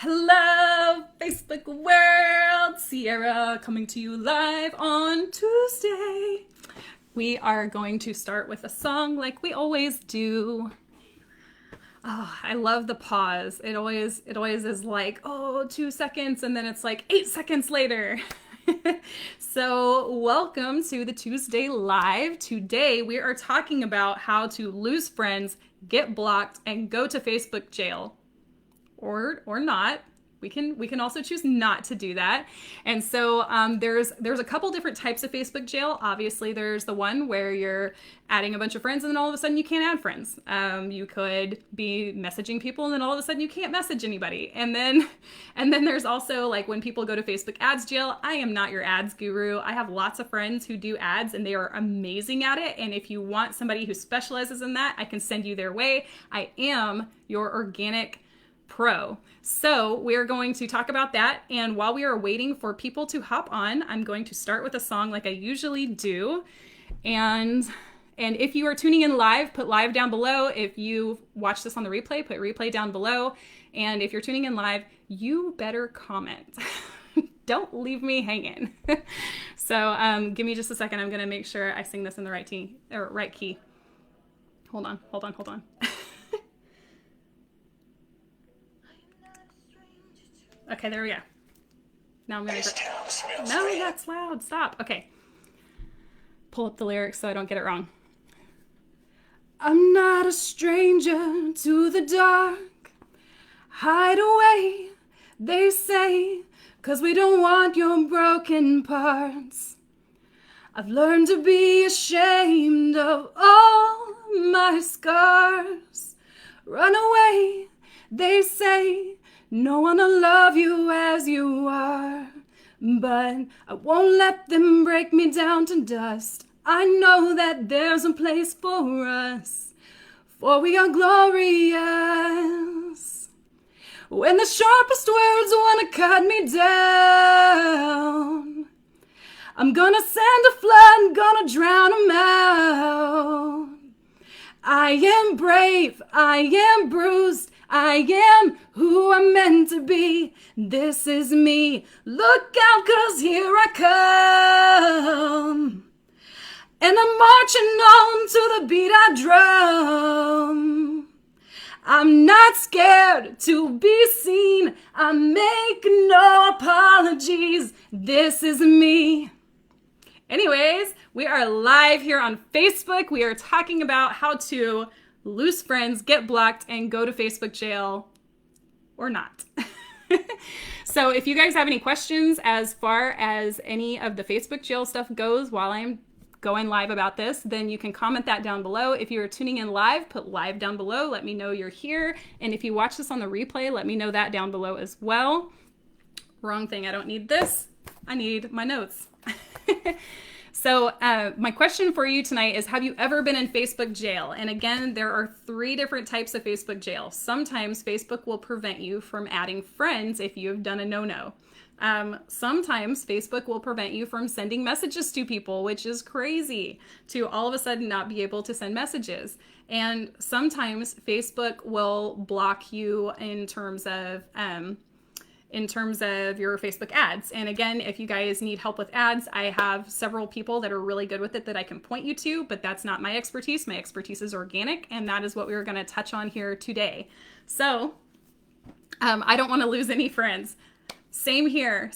Hello, Facebook world! Cierra coming to you live on Tuesday. We are going to start with a song like we always do. Oh, I love the pause. It always is like, 2 seconds, and then it's like 8 seconds later. So welcome to the Tuesday Live. Today we are talking about how to lose friends, get blocked, and go to Facebook jail. Or not. We can also choose not to do that. And so there's a couple different types of Facebook jail. Obviously, there's the one where you're adding a bunch of friends and then all of a sudden you can't add friends. You could be messaging people and then all of a sudden you can't message anybody. And then there's also like when people go to Facebook ads jail. I am not your ads guru. I have lots of friends who do ads and they are amazing at it. And if you want somebody who specializes in that, I can send you their way. I am your organic pro. So we're going to talk about that. And while we are waiting for people to hop on, I'm going to start with a song like I usually do. And if you are tuning in live, put live down below. If you watch this on the replay, put replay down below. And if you're tuning in live, you better comment. Don't leave me hanging. So give me just a second. I'm going to make sure I sing this in the right key. Hold on. Okay, there we go. Now I'm gonna No, that's loud. Stop. Okay. Pull up the lyrics so I don't get it wrong. I'm not a stranger to the dark. Hide away, they say, 'cause we don't want your broken parts. I've learned to be ashamed of all my scars. Run away, they say. No one will love you as you are, but I won't let them break me down to dust. I know that there's a place for us, for we are glorious. When the sharpest words want to cut me down, I'm gonna send a flood, gonna drown them out. I am brave, I am bruised, I am who I'm meant to be. This is me. Look out, 'cause here I come. And I'm marching on to the beat I drum. I'm not scared to be seen. I make no apologies. This is me. Anyways, we are live here on Facebook. We are talking about how to lose friends, get blocked, and go to Facebook jail or not. So if you guys have any questions as far as any of the Facebook jail stuff goes while I'm going live about this, then you can comment that down below. If you're tuning in live, put live down below. Let me know you're here. And if you watch this on the replay, let me know that down below as well. Wrong thing. I don't need this. I need my notes. So my question for you tonight is, have you ever been in Facebook jail? And again, there are 3 different types of Facebook jail. Sometimes Facebook will prevent you from adding friends if you have done a no-no. Sometimes Facebook will prevent you from sending messages to people, which is crazy, to all of a sudden not be able to send messages. And sometimes Facebook will block you in terms of your Facebook ads. And again, if you guys need help with ads, I have several people that are really good with it that I can point you to, but that's not my expertise. My expertise is organic, and that is what we were going to touch on here today. So I don't want to lose any friends. Same here.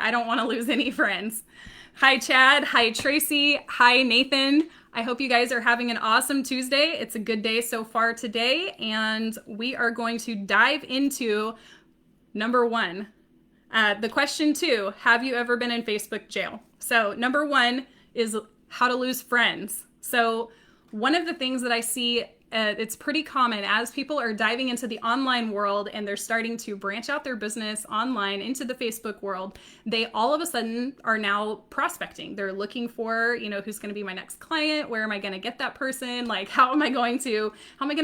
I don't want to lose any friends. Hi, Chad. Hi, Tracy. Hi, Nathan. I hope you guys are having an awesome Tuesday. It's a good day so far today, and we are going to dive into number 1. The question 2, have you ever been in Facebook jail? So number 1 is how to lose friends. So one of the things that I see, it's pretty common as people are diving into the online world and they're starting to branch out their business online into the Facebook world, they all of a sudden are now prospecting. They're looking for, who's going to be my next client? Where am I going to get that person? Like, how am I going to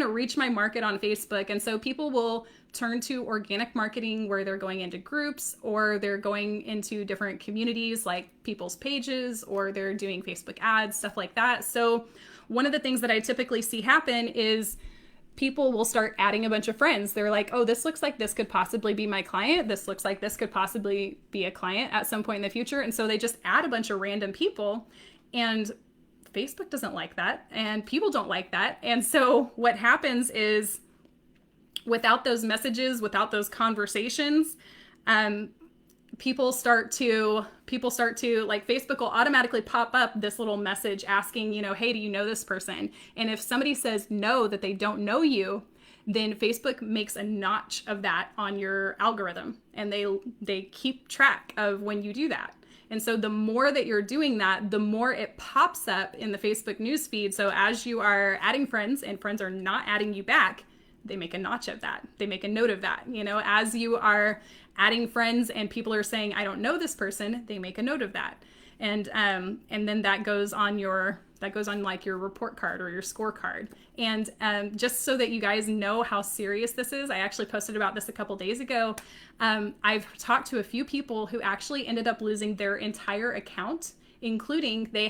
reach my market on Facebook? And so people will turn to organic marketing where they're going into groups or they're going into different communities like people's pages, or they're doing Facebook ads, stuff like that. So one of the things that I typically see happen is people will start adding a bunch of friends. They're like, oh, this looks like this could possibly be my client. This looks like this could possibly be a client at some point in the future. And so they just add a bunch of random people, and Facebook doesn't like that, and people don't like that. And so what happens is, without those messages, without those conversations, people start to like, Facebook will automatically pop up this little message asking, hey, do you know this person? And if somebody says no, that they don't know you, then Facebook makes a notch of that on your algorithm, and they keep track of when you do that. And so the more that you're doing that, the more it pops up in the Facebook newsfeed. So as you are adding friends and friends are not adding you back, they make a notch of that. They make a note of that. As you are adding friends and people are saying, I don't know this person, they make a note of that. And then that goes on like your report card or your scorecard. And just so that you guys know how serious this is, I actually posted about this a couple days ago. I've talked to a few people who actually ended up losing their entire account, including they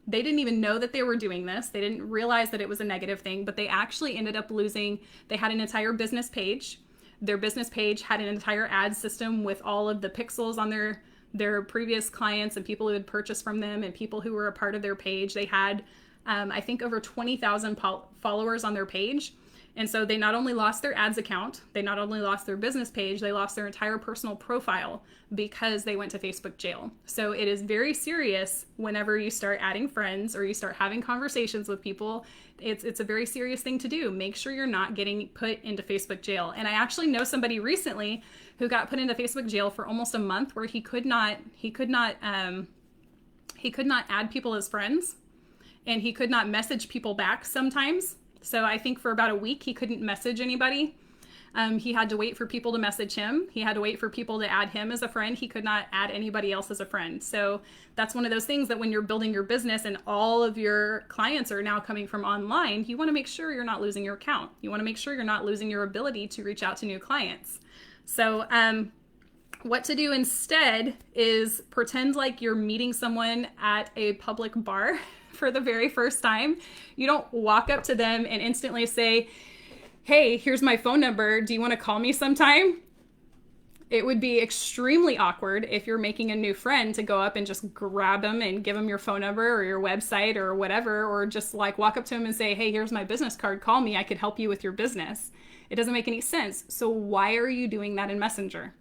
didn't even know that they were doing this. They didn't realize that it was a negative thing, but they actually ended up they had an entire business page. Their business page had an entire ad system with all of the pixels on their previous clients and people who had purchased from them and people who were a part of their page. They had, I think, over 20,000 followers on their page. And so they not only lost their ads account, they not only lost their business page, they lost their entire personal profile because they went to Facebook jail. So it is very serious whenever you start adding friends or you start having conversations with people. It's a very serious thing to do. Make sure you're not getting put into Facebook jail. And I actually know somebody recently who got put into Facebook jail for almost a month, where he could not add people as friends, and he could not message people back sometimes. So I think for about a week, he couldn't message anybody. He had to wait for people to message him. He had to wait for people to add him as a friend. He could not add anybody else as a friend. So that's one of those things that when you're building your business and all of your clients are now coming from online, you want to make sure you're not losing your account. You want to make sure you're not losing your ability to reach out to new clients. So what to do instead is pretend like you're meeting someone at a public bar for the very first time. You don't walk up to them and instantly say, hey, here's my phone number. Do you want to call me sometime? It would be extremely awkward if you're making a new friend to go up and just grab them and give them your phone number or your website or whatever, or just like walk up to them and say, hey, here's my business card. Call me. I could help you with your business. It doesn't make any sense. So why are you doing that in Messenger?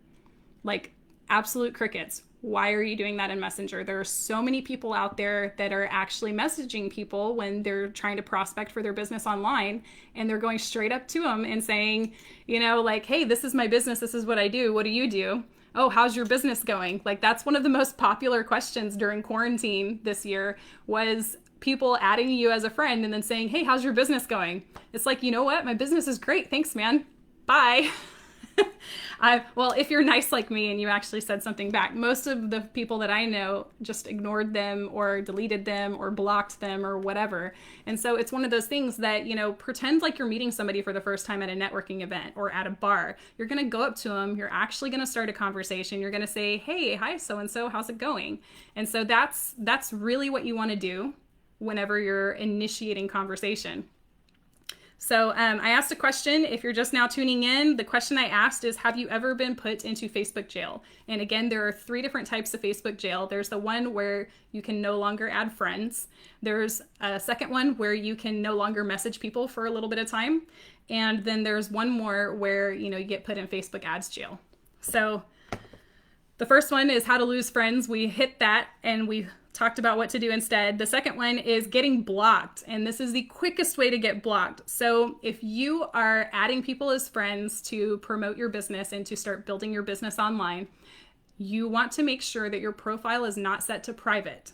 Like, absolute crickets. Why are you doing that in Messenger? There are so many people out there that are actually messaging people when they're trying to prospect for their business online, and they're going straight up to them and saying, like, hey, this is my business. This is what I do. What do you do? Oh, how's your business going? Like, that's one of the most popular questions during quarantine this year, was people adding you as a friend and then saying, hey, how's your business going? It's like, you know what? My business is great. Thanks, man. Bye. Well, if you're nice like me and you actually said something back, most of the people that I know just ignored them or deleted them or blocked them or whatever. And so it's one of those things that, pretend like you're meeting somebody for the first time at a networking event or at a bar. You're going to go up to them. You're actually going to start a conversation. You're going to say, hey, hi, so-and-so, how's it going? And so that's really what you want to do whenever you're initiating conversation. So I asked a question. If you're just now tuning in, the question I asked is, have you ever been put into Facebook jail? And again, there are 3 different types of Facebook jail. There's the one where you can no longer add friends. There's a second one where you can no longer message people for a little bit of time. And then there's one more where, you get put in Facebook ads jail. So the first one is how to lose friends. We hit that and we talked about what to do instead. The second one is getting blocked, and this is the quickest way to get blocked. So if you are adding people as friends to promote your business and to start building your business online, you want to make sure that your profile is not set to private.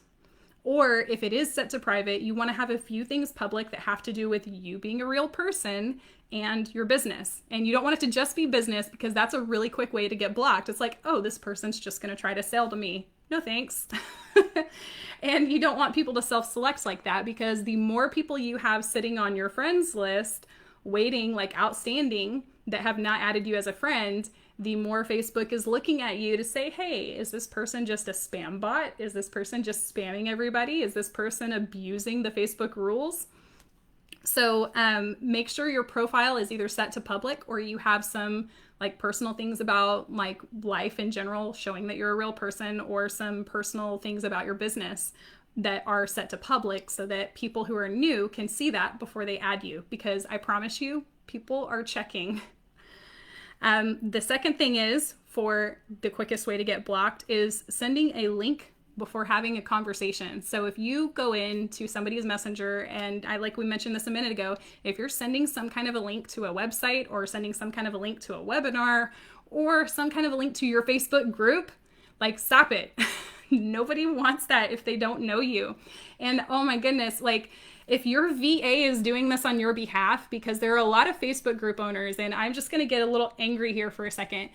Or if it is set to private, you want to have a few things public that have to do with you being a real person and your business. And you don't want it to just be business, because that's a really quick way to get blocked. It's like, oh, this person's just going to try to sell to me. No thanks. And you don't want people to self-select like that, because the more people you have sitting on your friends list waiting, like outstanding, that have not added you as a friend, the more Facebook is looking at you to say, hey, is this person just a spam bot? Is this person just spamming everybody? Is this person abusing the Facebook rules? So make sure your profile is either set to public or you have some like personal things about like life in general, showing that you're a real person, or some personal things about your business that are set to public so that people who are new can see that before they add you, because I promise you, people are checking. The second thing is, for the quickest way to get blocked, is sending a link before having a conversation. So if you go into somebody's messenger, and like we mentioned this a minute ago, if you're sending some kind of a link to a website, or sending some kind of a link to a webinar, or some kind of a link to your Facebook group, like, stop it. Nobody wants that if they don't know you. And oh my goodness, like, if your VA is doing this on your behalf, because there are a lot of Facebook group owners, and I'm just going to get a little angry here for a second.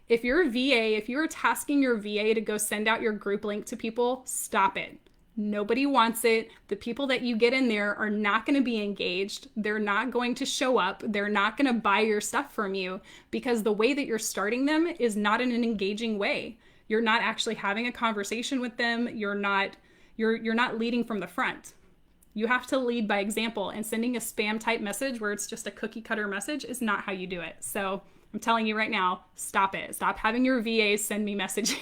If you're tasking your VA to go send out your group link to people, stop it. Nobody wants it. The people that you get in there are not going to be engaged. They're not going to show up. They're not going to buy your stuff from you, because the way that you're starting them is not in an engaging way. You're not actually having a conversation with them. You're not leading from the front. You have to lead by example, and sending a spam type message where it's just a cookie cutter message is not how you do it. So I'm telling you right now, stop it. Stop having your VAs send me messages.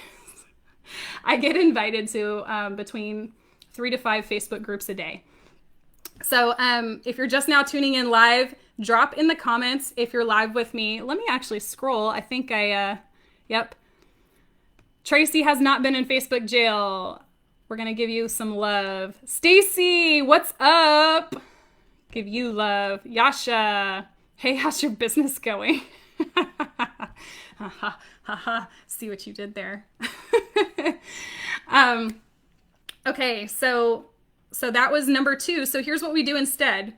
I get invited to between 3 to 5 Facebook groups a day. So if you're just now tuning in live, drop in the comments if you're live with me. Let me actually scroll. I think yep. Tracy has not been in Facebook jail. We're going to give you some love. Stacy, what's up? Give you love. Yasha, hey, how's your business going? See what you did there. Okay, so that was number 2. So here's what we do instead.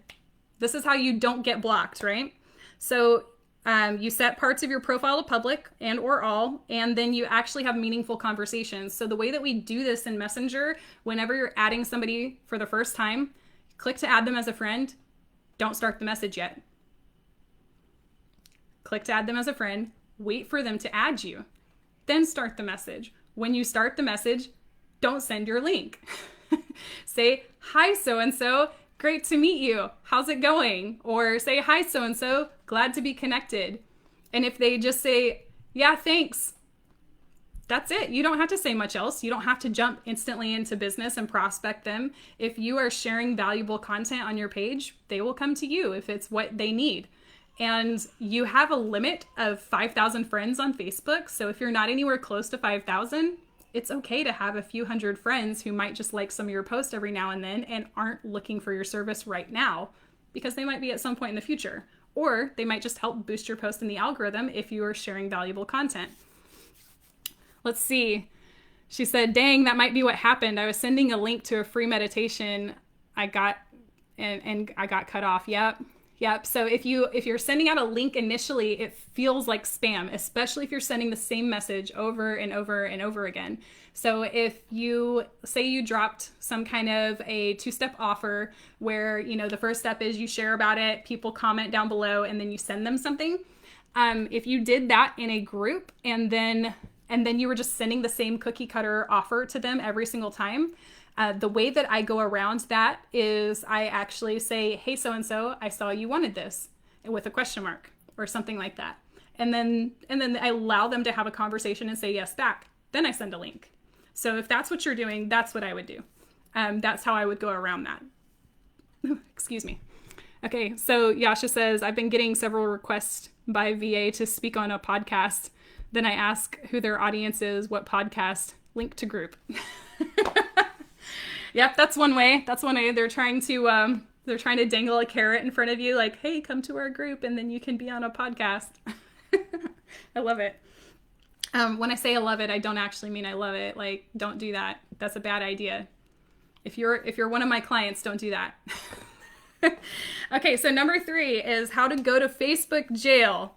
This is how you don't get blocked, right? So you set parts of your profile to public and or all, and then you actually have meaningful conversations. So the way that we do this in Messenger, whenever you're adding somebody for the first time, click to add them as a friend. Don't start the message yet. Click to add them as a friend. Wait for them to add you. Then start the message. When you start the message, don't send your link. Say, hi, so-and-so. Great to meet you. How's it going? Or say, hi, so-and-so. Glad to be connected. And if they just say, yeah, thanks, that's it. You don't have to say much else. You don't have to jump instantly into business and prospect them. If you are sharing valuable content on your page, they will come to you if it's what they need. And you have a limit of 5,000 friends on Facebook. So if you're not anywhere close to 5,000, it's okay to have a few hundred friends who might just like some of your posts every now and then and aren't looking for your service right now, because they might be at some point in the future. Or they might just help boost your post in the algorithm if you are sharing valuable content. Let's see. She said, dang, that might be what happened. I was sending a link to a free meditation. I got cut off. Yep. So if you're sending out a link initially, it feels like spam, especially if you're sending the same message over and over and over again. So if you say you dropped some kind of a 2-step offer where, the first step is you share about it, people comment down below, and then you send them something. If you did that in a group and then you were just sending the same cookie cutter offer to them every single time, the way that I go around that is I actually say, hey, so-and-so, I saw you wanted this, with a question mark or something like that. And then I allow them to have a conversation and say yes back. Then I send a link. So if that's what you're doing, that's what I would do. That's how I would go around that. Excuse me. Okay, so Yasha says, I've been getting several requests by VA to speak on a podcast. Then I ask who their audience is, what podcast, link to group. Yep, that's one way. They're trying to dangle a carrot in front of you, like, hey, come to our group, and then you can be on a podcast. I love it. When I say I love it, I don't actually mean I love it. Like, don't do that. That's a bad idea. If you're one of my clients, don't do that. Okay, so number 3 is how to go to Facebook jail.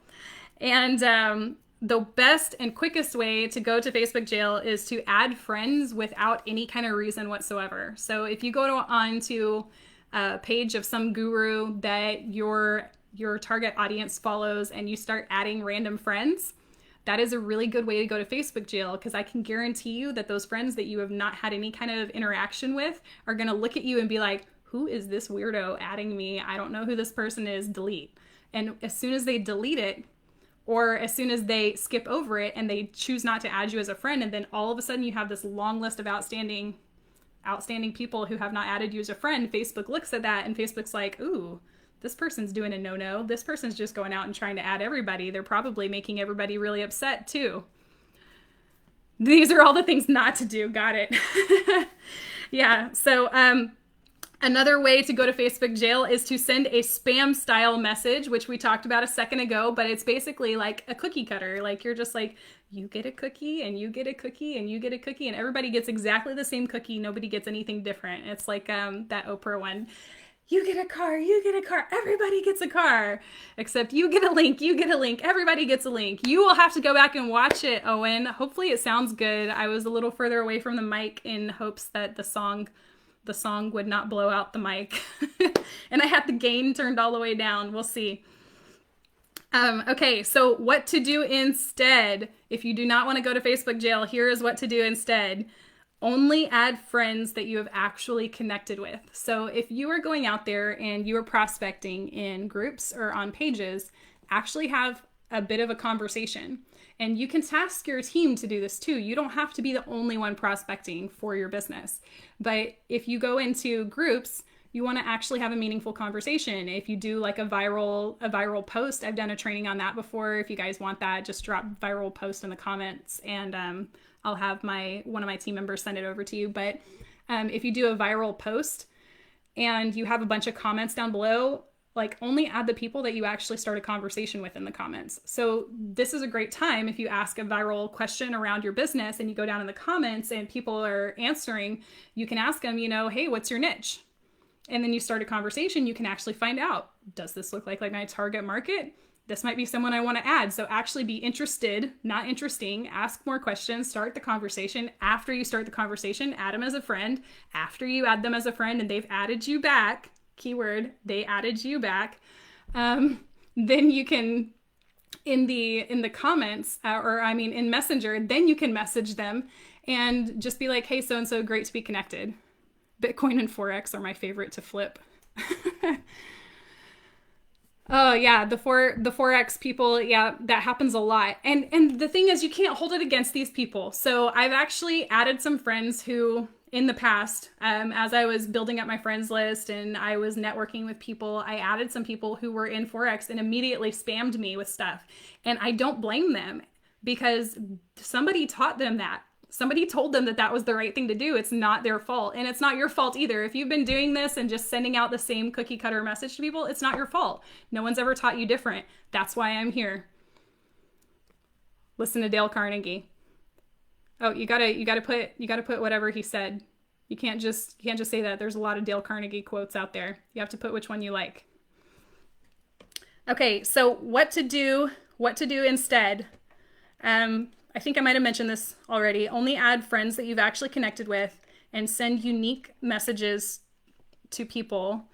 And the best and quickest way to go to Facebook jail is to add friends without any kind of reason whatsoever. So if you go onto a page of some guru that your target audience follows and you start adding random friends, that is a really good way to go to Facebook jail, because I can guarantee you that those friends that you have not had any kind of interaction with are going to look at you and be like, who is this weirdo adding me? I don't know who this person is, delete. And as soon as they delete it, or as soon as they skip over it and they choose not to add you as a friend, and then all of a sudden you have this long list of outstanding people who have not added you as a friend, Facebook looks at that and Facebook's like, ooh, this person's doing a no-no. This person's just going out and trying to add everybody. They're probably making everybody really upset too. These are all the things not to do. Got it. Yeah. So, another way to go to Facebook jail is to send a spam style message, which we talked about a second ago, but it's basically like a cookie cutter. Like you're just like, you get a cookie and you get a cookie and you get a cookie and everybody gets exactly the same cookie. Nobody gets anything different. It's like that Oprah one. You get a car, you get a car, everybody gets a car, except you get a link, everybody gets a link. You will have to go back and watch it, Owen. Hopefully it sounds good. I was a little further away from the mic in hopes that the song would not blow out the mic. And I had the gain turned all the way down. We'll see. Okay, so what to do instead? If you do not want to go to Facebook jail, here is what to do instead. Only add friends that you have actually connected with. So if you are going out there and you are prospecting in groups or on pages, actually have a bit of a conversation. And you can task your team to do this too. You don't have to be the only one prospecting for your business. But if you go into groups, you want to actually have a meaningful conversation. If you do like a viral post, I've done a training on that before. If you guys want that, just drop viral post in the comments and I'll have one of my team members send it over to you. But if you do a viral post and you have a bunch of comments down below, like only add the people that you actually start a conversation with in the comments. So this is a great time if you ask a viral question around your business and you go down in the comments and people are answering, you can ask them, hey, what's your niche? And then you start a conversation, you can actually find out, does this look like my target market? This might be someone I want to add. So actually be interested, not interesting, ask more questions, start the conversation. After you start the conversation, add them as a friend. After you add them as a friend and they've added you back, keyword, they added you back, then you can, in the comments, in Messenger, then you can message them and just be like, hey, so-and-so, great to be connected. Bitcoin and Forex are my favorite to flip. Oh yeah, the Forex people, yeah, that happens a lot. And the thing is, you can't hold it against these people. So I've actually added some friends who, in the past, as I was building up my friends list and I was networking with people, I added some people who were in Forex and immediately spammed me with stuff. And I don't blame them because somebody taught them that. Somebody told them that was the right thing to do. It's not their fault. And it's not your fault either. If you've been doing this and just sending out the same cookie cutter message to people, it's not your fault. No one's ever taught you different. That's why I'm here. Listen to Dale Carnegie. Oh, you gotta put whatever he said. You can't just say that. There's a lot of Dale Carnegie quotes out there. You have to put which one you like. Okay, so what to do instead? I think I might have mentioned this already. Only add friends that you've actually connected with and send unique messages to people.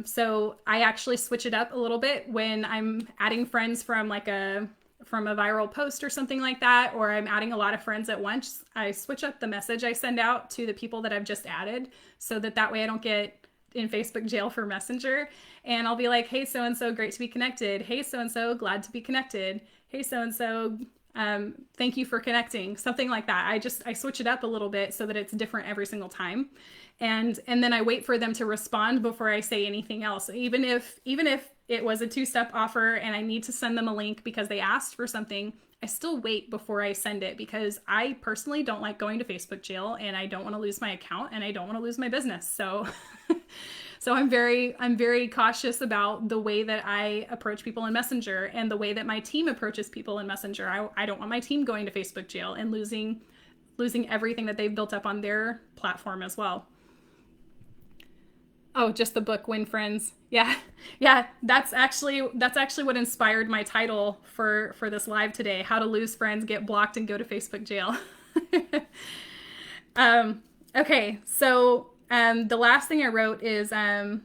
So I actually switch it up a little bit when I'm adding friends from a viral post or something like that, or I'm adding a lot of friends at once. I switch up the message I send out to the people that I've just added so that way I don't get in Facebook jail for Messenger. And I'll be like, hey, so-and-so, great to be connected. Hey, so-and-so, glad to be connected. Hey, so-and-so, thank you for connecting. Something like that. I switch it up a little bit so that it's different every single time. And then I wait for them to respond before I say anything else. Even if it was a 2-step offer and I need to send them a link because they asked for something, I still wait before I send it because I personally don't like going to Facebook jail and I don't want to lose my account and I don't want to lose my business. So So I'm very cautious about the way that I approach people in Messenger and the way that my team approaches people in Messenger. I don't want my team going to Facebook jail and losing everything that they've built up on their platform as well. Oh, just the book, Win Friends. Yeah. That's actually what inspired my title for this live today. How to lose friends, get blocked, and go to Facebook jail. Okay, so the last thing I wrote is to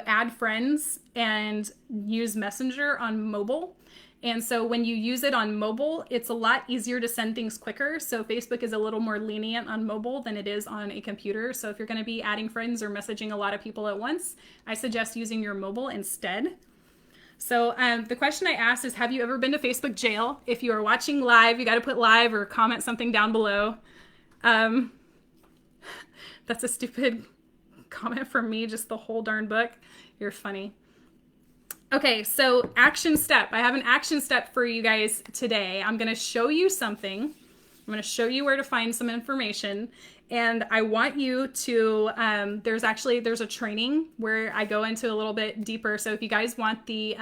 add friends and use Messenger on mobile. And so when you use it on mobile, it's a lot easier to send things quicker. So Facebook is a little more lenient on mobile than it is on a computer. So if you're going to be adding friends or messaging a lot of people at once, I suggest using your mobile instead. So the question I asked is, have you ever been to Facebook jail? If you are watching live, you got to put live or comment something down below. That's a stupid comment from me, just the whole darn book. You're funny. Okay, so action step. I have an action step for you guys today. I'm going to show you something. I'm going to show you where to find some information. And I want you to, there's a training where I go into a little bit deeper. So if you guys want the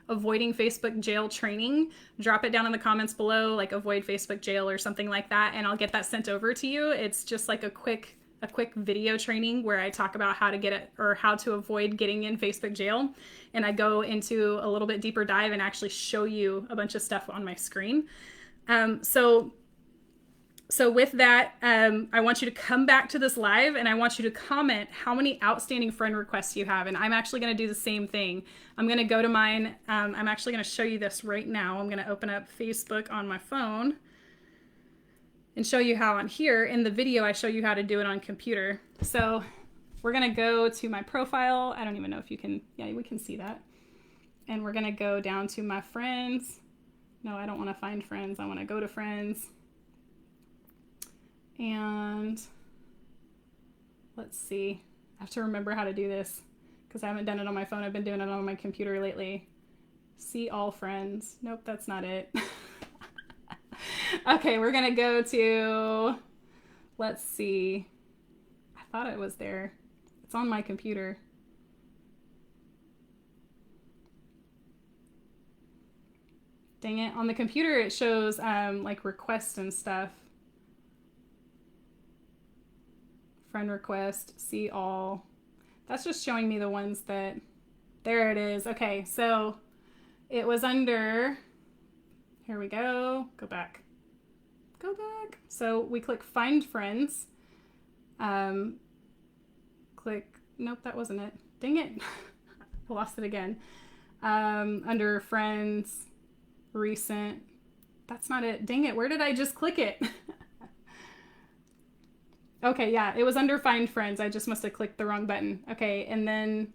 avoiding Facebook jail training, drop it down in the comments below, like avoid Facebook jail or something like that. And I'll get that sent over to you. It's just like a quick video training where I talk about how to get it or how to avoid getting in Facebook jail. And I go into a little bit deeper dive and actually show you a bunch of stuff on my screen. So with that, I want you to come back to this live and I want you to comment how many outstanding friend requests you have. And I'm actually going to do the same thing. I'm going to go to mine. I'm actually going to show you this right now. I'm going to open up Facebook on my phone and show you how on here. In the video, I show you how to do it on computer. So we're going to go to my profile. I don't even know if you can, yeah, we can see that. And we're going to go down to my friends. No, I don't want to find friends. I want to go to friends. And let's see. I have to remember how to do this because I haven't done it on my phone. I've been doing it on my computer lately. See all friends. Nope, that's not it. Okay, we're going to go to, let's see. I thought it was there. It's on my computer. Dang it. On the computer, it shows like requests and stuff. Friend request, see all. That's just showing me the ones that, there it is. Okay, so it was under, here we go, go back. So we click find friends. Click, nope, that wasn't it. Dang it, I lost it again. Under friends, recent, that's not it. Dang it, where did I just click it? Okay, yeah, it was under find friends. I just must have clicked the wrong button. Okay, and then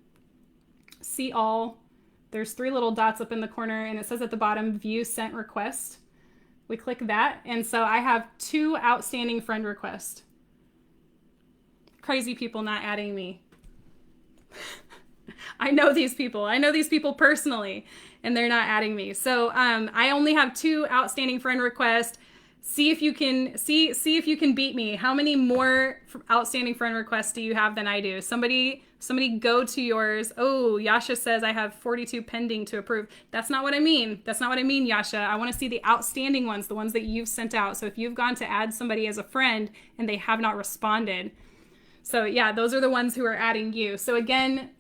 see all. There's 3 little dots up in the corner and it says at the bottom, view sent request. We click that. And so I have 2 outstanding friend requests. Crazy people not adding me. I know these people. I know these people personally and they're not adding me. So I only have 2 outstanding friend requests. See if you can if you can beat me. How many more outstanding friend requests do you have than I do? Somebody go to yours. Oh, Yasha says I have 42 pending to approve. That's not what I mean. That's not what I mean, Yasha. I want to see the outstanding ones, the ones that you've sent out. So if you've gone to add somebody as a friend and they have not responded. So yeah, those are the ones who are adding you. So again,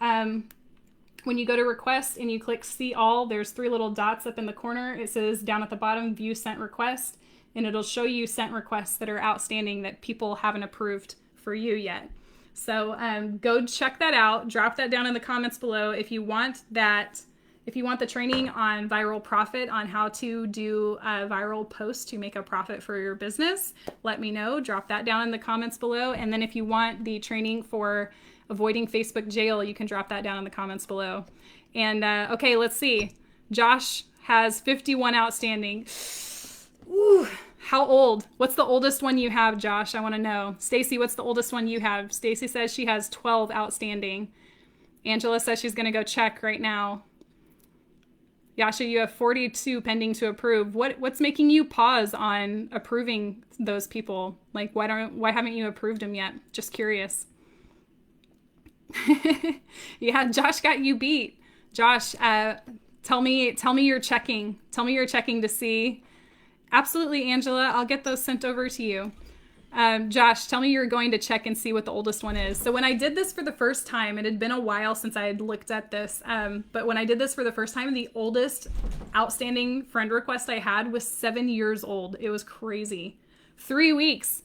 when you go to request and you click see all, there's 3 little dots up in the corner. It says down at the bottom, view sent request. And it'll show you sent requests that are outstanding that people haven't approved for you yet. So go check that out. Drop that down in the comments below. If you want that, if you want the training on viral profit, on how to do a viral post to make a profit for your business, let me know. Drop that down in the comments below. And then if you want the training for avoiding Facebook jail, you can drop that down in the comments below. And okay, let's see. Josh has 51 outstanding. Ooh, how old? What's the oldest one you have, Josh? I want to know. Stacy, what's the oldest one you have? Stacy says she has 12 outstanding. Angela says she's going to go check right now. Yasha, you have 42 pending to approve. What's making you pause on approving those people? Like, why haven't you approved them yet? Just curious. Yeah, Josh got you beat. Josh, tell me you're checking. Tell me you're checking to see. Absolutely, Angela. I'll get those sent over to you. Josh, tell me you're going to check and see what the oldest one is. So when I did this for the first time, it had been a while since I had looked at this. But when I did this for the first time, the oldest outstanding friend request I had was 7 years old. It was crazy. 3 weeks.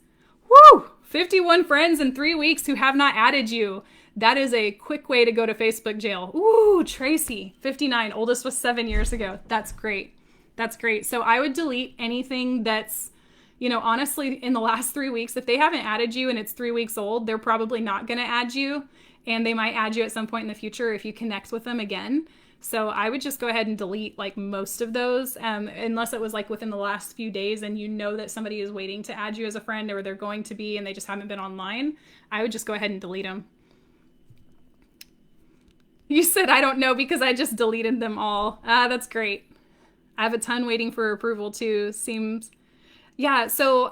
Woo! 51 friends in 3 weeks who have not added you. That is a quick way to go to Facebook jail. Ooh, Tracy, 59. Oldest was 7 years ago. That's great. That's great. So I would delete anything that's, honestly, in the last 3 weeks, if they haven't added you and it's 3 weeks old, they're probably not going to add you. And they might add you at some point in the future if you connect with them again. So I would just go ahead and delete like most of those, unless it was like within the last few days and you know that somebody is waiting to add you as a friend or they're going to be and they just haven't been online. I would just go ahead and delete them. You said I don't know because I just deleted them all. That's great. I have a ton waiting for approval too. Seems, yeah. So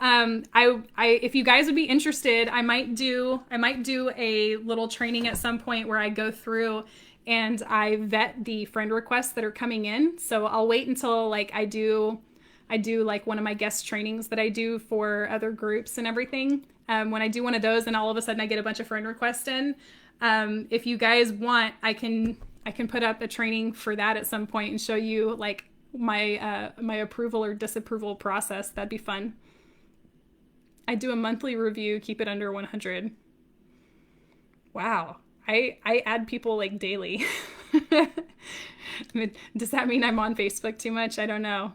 if you guys would be interested, I might do a little training at some point where I go through and I vet the friend requests that are coming in. So I'll wait until like I do like one of my guest trainings that I do for other groups and everything. When I do one of those, and all of a sudden I get a bunch of friend requests in. If you guys want, I can put up a training for that at some point and show you like my approval or disapproval process. That'd be fun. I do a monthly review, keep it under 100. Wow. I add people like daily. Does that mean I'm on Facebook too much? I don't know.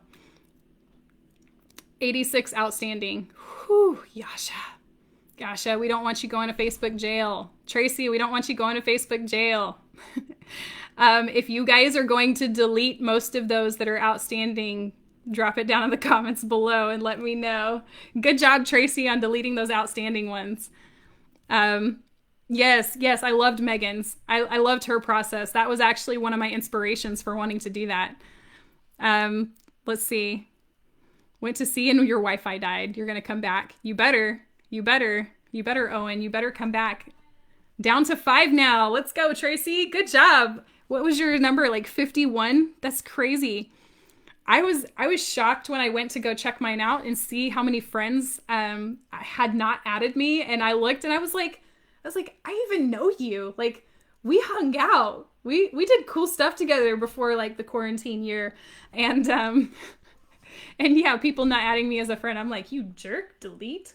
86 outstanding. Whew, Yasha, we don't want you going to Facebook jail. Tracy, we don't want you going to Facebook jail. If you guys are going to delete most of those that are outstanding, drop it down in the comments below and let me know. Good job, Tracy, on deleting those outstanding ones. Yes, I loved Megan's. I loved her process. That was actually one of my inspirations for wanting to do that. Let's see. Went to see and your Wi-Fi died. You're going to come back. You better, Owen. You better come back. Down to 5 now. Let's go, Tracy. Good job. What was your number? Like 51? That's crazy. I was shocked when I went to go check mine out and see how many friends had not added me. And I looked and I was like, I even know you. Like, we hung out. We did cool stuff together before like the quarantine year. And yeah, people not adding me as a friend. I'm like, you jerk, delete.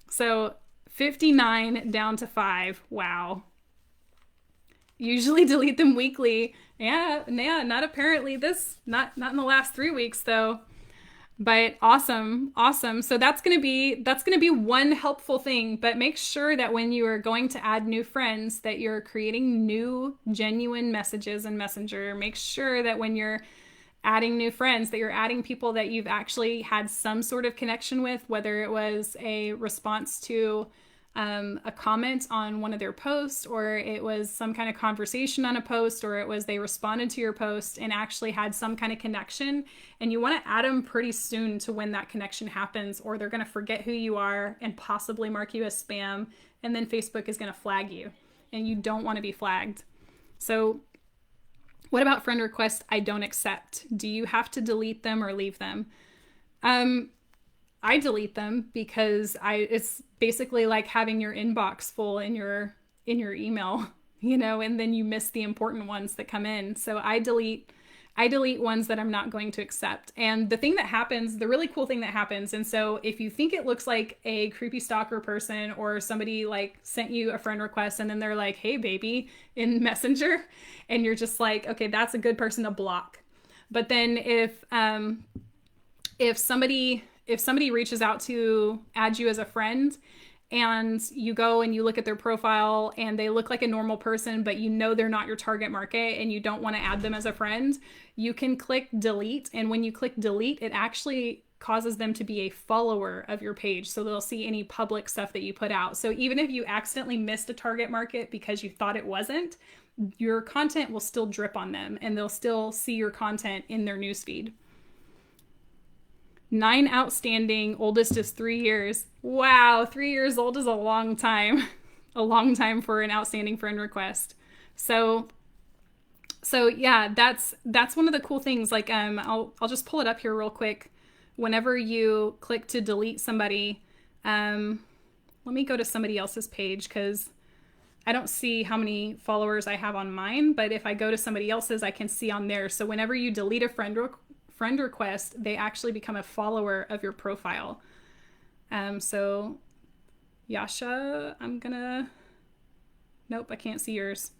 So 59 down to 5. Wow. Usually delete them weekly. Yeah, not apparently not in the last 3 weeks though. But awesome. So that's going to be one helpful thing, but make sure that when you are going to add new friends that you're creating new genuine messages in Messenger. Make sure that when you're adding new friends that you're adding people that you've actually had some sort of connection with, whether it was a response to a comment on one of their posts, or it was some kind of conversation on a post, or it was they responded to your post and actually had some kind of connection. And you want to add them pretty soon to when that connection happens, or they're going to forget who you are and possibly mark you as spam. And then Facebook is going to flag you, and you don't want to be flagged. So what about friend requests I don't accept? Do you have to delete them or leave them? I delete them because it's basically like having your inbox full in your email, and then you miss the important ones that come in. So I delete ones that I'm not going to accept. And the really cool thing that happens, and so if you think it looks like a creepy stalker person or somebody like sent you a friend request and then they're like, hey baby, in Messenger, and you're just like, okay, that's a good person to block. But then if somebody reaches out to add you as a friend and you go and you look at their profile and they look like a normal person, but they're not your target market and you don't want to add them as a friend, you can click delete. And when you click delete, it actually causes them to be a follower of your page. So they'll see any public stuff that you put out. So even if you accidentally missed a target market because you thought it wasn't, your content will still drip on them and they'll still see your content in their newsfeed. 9 outstanding, oldest is 3 years. Wow, 3 years old is a long time. A long time for an outstanding friend request. So yeah, that's one of the cool things. Like I'll just pull it up here real quick. Whenever you click to delete somebody, let me go to somebody else's page because I don't see how many followers I have on mine, but if I go to somebody else's, I can see on there. So whenever you delete a friend request, they actually become a follower of your profile. So Yasha, nope, I can't see yours.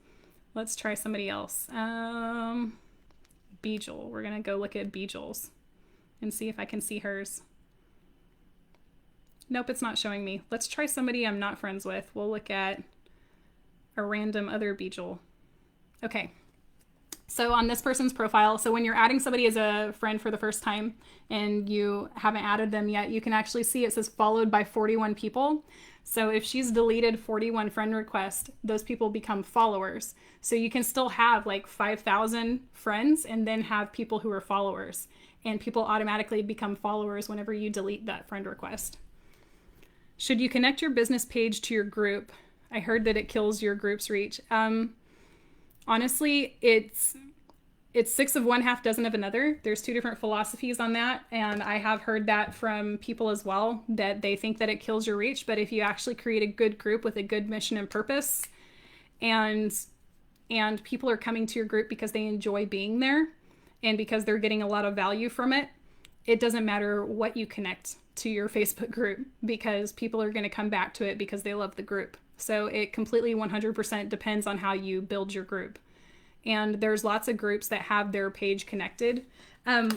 Let's try somebody else. Bejel. We're going to go look at Bejel's and see if I can see hers. Nope, it's not showing me. Let's try somebody I'm not friends with. We'll look at a random other Bejel. Okay. So on this person's profile, so when you're adding somebody as a friend for the first time and you haven't added them yet, you can actually see it says followed by 41 people. So if she's deleted 41 friend requests, those people become followers. So you can still have like 5,000 friends and then have people who are followers. And people automatically become followers whenever you delete that friend request. Should you connect your business page to your group? I heard that it kills your group's reach. Honestly, it's 6 of one, half dozen of another. There's 2 different philosophies on that. And I have heard that from people as well, that they think that it kills your reach. But if you actually create a good group with a good mission and purpose, and people are coming to your group because they enjoy being there and because they're getting a lot of value from it, it doesn't matter what you connect to your Facebook group, because people are going to come back to it because they love the group. So it completely 100% depends on how you build your group. And there's lots of groups that have their page connected.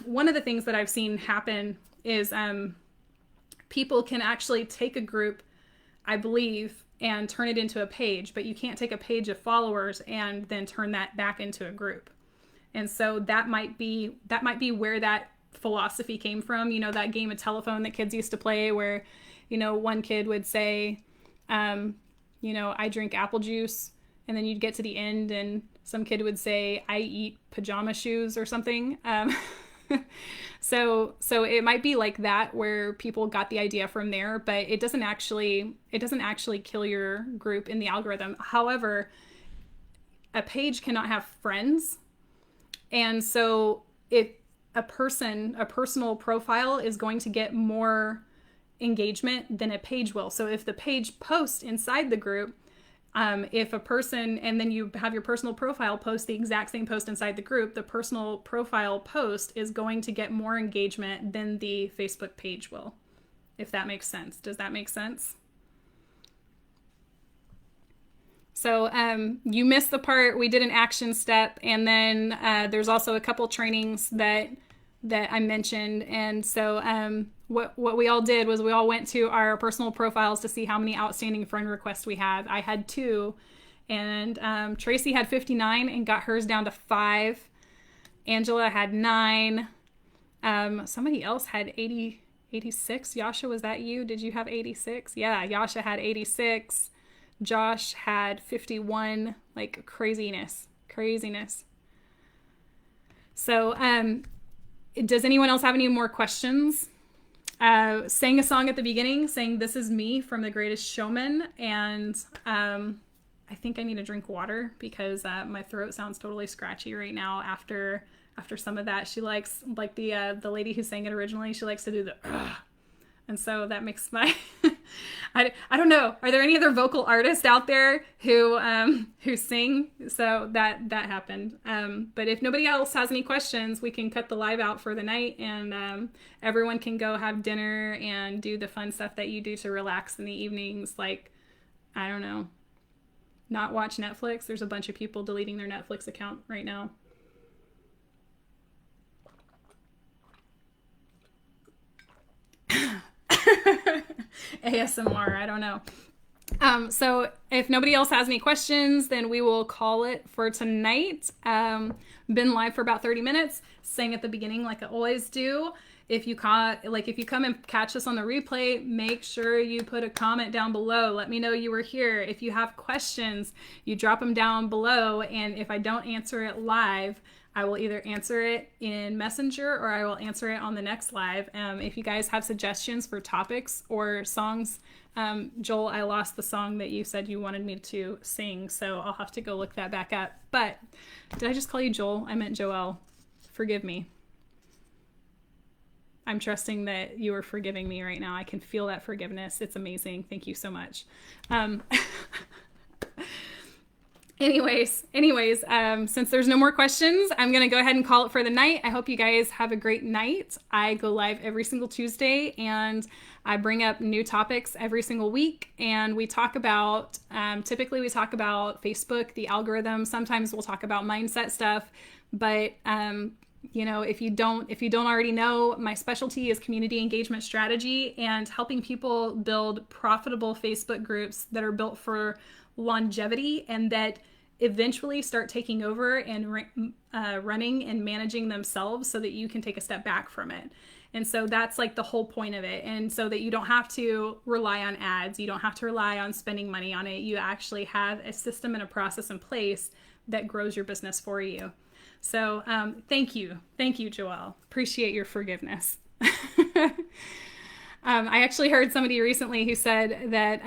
One of the things that I've seen happen is people can actually take a group, I believe, and turn it into a page, but you can't take a page of followers and then turn that back into a group. And so that might be where that philosophy came from. You know, that game of telephone that kids used to play where, you know, one kid would say, you know, I drink apple juice, and then you'd get to the end and some kid would say, I eat pajama shoes or something. So it might be like that, where people got the idea from there, but it doesn't actually kill your group in the algorithm. However, a page cannot have friends. And so a personal profile is going to get more engagement than a page will. So if the page posts inside the group, if a person, and then you have your personal profile post the exact same post inside the group, the personal profile post is going to get more engagement than the Facebook page will, if that makes sense. Does that make sense? So you missed the part, we did an action step, and then there's also a couple trainings that I mentioned. And so what we all did was we all went to our personal profiles to see how many outstanding friend requests we had. I had 2, and Tracy had 59 and got hers down to 5. Angela had 9. Somebody else had 86. Yasha, was that you? Did you have 86? Yeah, Yasha had 86. Josh had 51. Like craziness. So does anyone else have any more questions? Sang a song at the beginning, saying "This Is Me" from The Greatest Showman, and I think I need to drink water because my throat sounds totally scratchy right now after some of that. She likes, like the lady who sang it originally, she likes to do the and so that makes my I don't know. Are there any other vocal artists out there who sing? So that happened. But if nobody else has any questions, we can cut the live out for the night, and everyone can go have dinner and do the fun stuff that you do to relax in the evenings. Like, I don't know, not watch Netflix. There's a bunch of people deleting their Netflix account right now. ASMR, I don't know. So if nobody else has any questions, then we will call it for tonight. Been live for about 30 minutes, sang at the beginning like I always do. If you come and catch us on the replay, make sure you put a comment down below. Let me know you were here. If you have questions, you drop them down below, and if I don't answer it live, I will either answer it in Messenger or I will answer it on the next live. If you guys have suggestions for topics or songs, Joel, I lost the song that you said you wanted me to sing, so I'll have to go look that back up. But did I just call you Joel? I meant Joel. Forgive me. I'm trusting that you are forgiving me right now. I can feel that forgiveness. It's amazing. Thank you so much. Anyways, since there's no more questions, I'm going to go ahead and call it for the night. I hope you guys have a great night. I go live every single Tuesday, and I bring up new topics every single week. And we talk about, typically we talk about Facebook, the algorithm. Sometimes we'll talk about mindset stuff, but You know, if you don't already know, my specialty is community engagement strategy and helping people build profitable Facebook groups that are built for longevity and that eventually start taking over and running and managing themselves so that you can take a step back from it. And so that's like the whole point of it. And so that you don't have to rely on ads, you don't have to rely on spending money on it. You actually have a system and a process in place that grows your business for you. So thank you, Joelle. Appreciate your forgiveness. I actually heard somebody recently who said that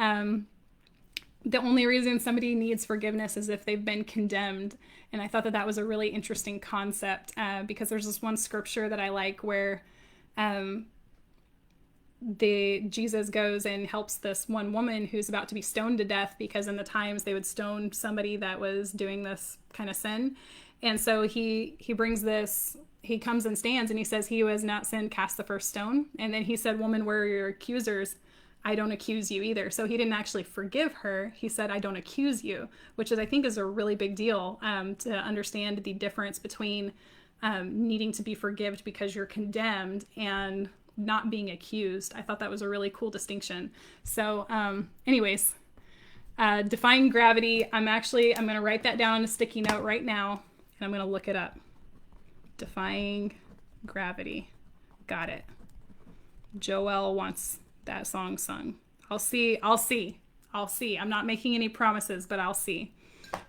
the only reason somebody needs forgiveness is if they've been condemned. And I thought that that was a really interesting concept because there's this one scripture that I like where Jesus goes and helps this one woman who's about to be stoned to death, because in the times they would stone somebody that was doing this kind of sin. And so he brings this, he comes and stands and he says, "He who has not sinned, cast the first stone." And then he said, "Woman, where are your accusers? I don't accuse you either." So he didn't actually forgive her. He said, "I don't accuse you," which I think is a really big deal to understand the difference between needing to be forgiven because you're condemned and not being accused. I thought that was a really cool distinction. So anyways, defying gravity. I'm going to write that down on a sticky note right now. I'm going to look it up. Defying gravity. Got it. Joelle wants that song sung. I'll see. I'm not making any promises, but I'll see.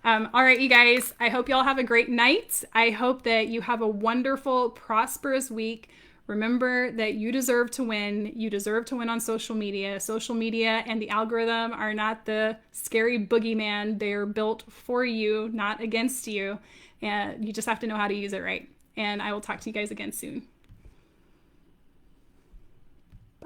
All right, you guys, I hope y'all have a great night. I hope that you have a wonderful, prosperous week. Remember that you deserve to win. You deserve to win on social media. Social media and the algorithm are not the scary boogeyman. They're built for you, not against you. And you just have to know how to use it right. And I will talk to you guys again soon.